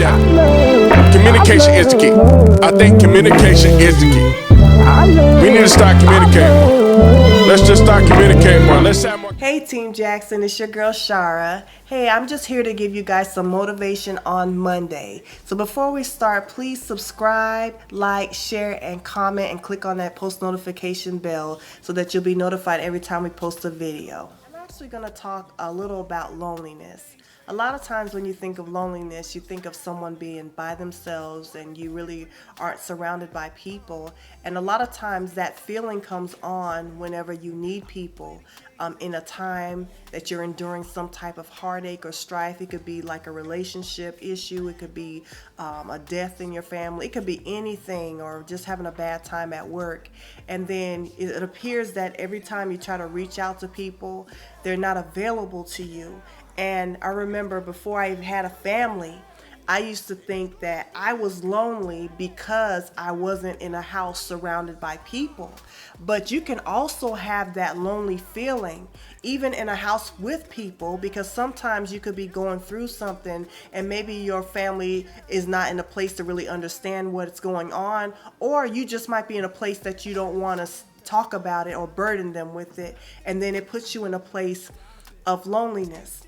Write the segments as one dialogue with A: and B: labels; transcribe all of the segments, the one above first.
A: that communication is the key. I think communication is the key. We need to start communicating. Let's just start communicating more. Let's have more.
B: Hey Team Jackson, it's your girl Shara. Hey, I'm just here to give you guys some motivation on Monday. So before we start, please subscribe, like, share, and comment, and click on that post notification bell so that you'll be notified every time we post a video. I'm actually going to talk a little about loneliness. A lot of times when you think of loneliness, you think of someone being by themselves and you really aren't surrounded by people. And a lot of times that feeling comes on whenever you need people in a time that you're enduring some type of heartache or strife. It could be like a relationship issue. It could be a death in your family. It could be anything, or just having a bad time at work. And then it appears that every time you try to reach out to people, they're not available to you. And I remember before I even had a family, I used to think that I was lonely because I wasn't in a house surrounded by people. But you can also have that lonely feeling even in a house with people, because sometimes you could be going through something and maybe your family is not in a place to really understand what's going on, or you just might be in a place that you don't want to talk about it or burden them with it, and then it puts you in a place of loneliness.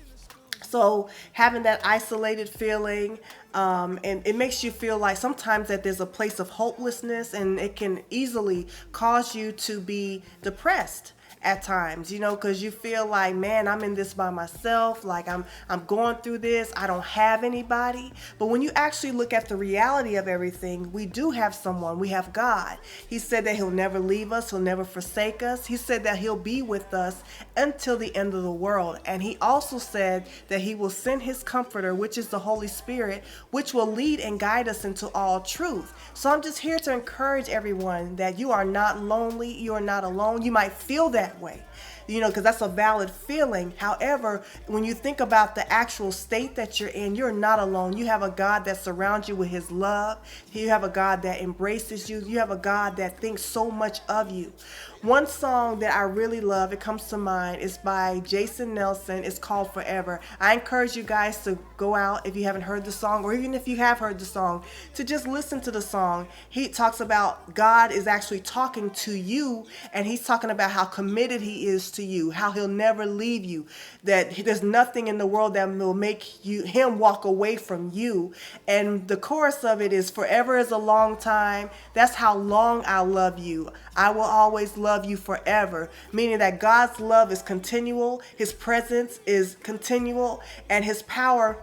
B: So having that isolated feeling, and it makes you feel like sometimes that there's a place of hopelessness, and it can easily cause you to be depressed at times, because you feel like, man, I'm in this by myself, like I'm going through this, I don't have anybody. But when you actually look at the reality of everything, we do have someone. We have God. He said that he'll never leave us, he'll never forsake us. He said that he'll be with us until the end of the world. And he also said that he will send his comforter, which is the Holy Spirit, which will lead and guide us into all truth. So I'm just here to encourage everyone that you are not lonely, you are not alone. You might feel that way, because that's a valid feeling. However, when you think about the actual state that you're in, you're not alone. You have a God that surrounds you with his love. You have a God that embraces you. You have a God that thinks so much of you. One song that I really love, it comes to mind, is by Jason Nelson. It's called Forever. I encourage you guys to go out, if you haven't heard the song, or even if you have heard the song, to just listen to the song. He talks about God is actually talking to you, and he's talking about how committed he is to you, how he'll never leave you, that there's nothing in the world that will make him walk away from you. And the chorus of it is, forever is a long time. That's how long I'll love you. I will always love you forever, meaning that God's love is continual, his presence is continual, and his power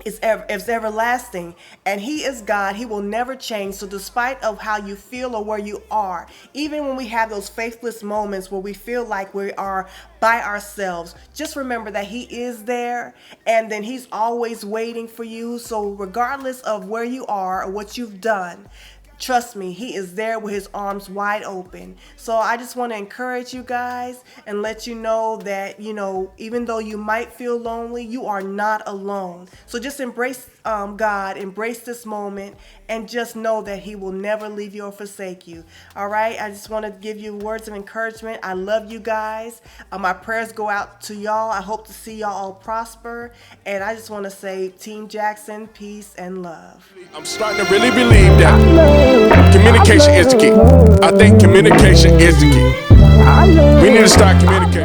B: is everlasting. And he is God. He will never change. So despite of how you feel or where you are, even when we have those faithless moments where we feel like we are by ourselves, just remember that he is there, and then he's always waiting for you. So regardless of where you are or what you've done, trust me, he is there with his arms wide open. So I just want to encourage you guys and let you know that, even though you might feel lonely, you are not alone. So just embrace God, embrace this moment, and just know that he will never leave you or forsake you. All right, I just want to give you words of encouragement. I love you guys. My prayers go out to y'all. I hope to see y'all all prosper. And I just want to say, Team Jackson, peace and love.
A: I'm starting to really believe that communication is the key. I think communication is the key. We need to start communicating.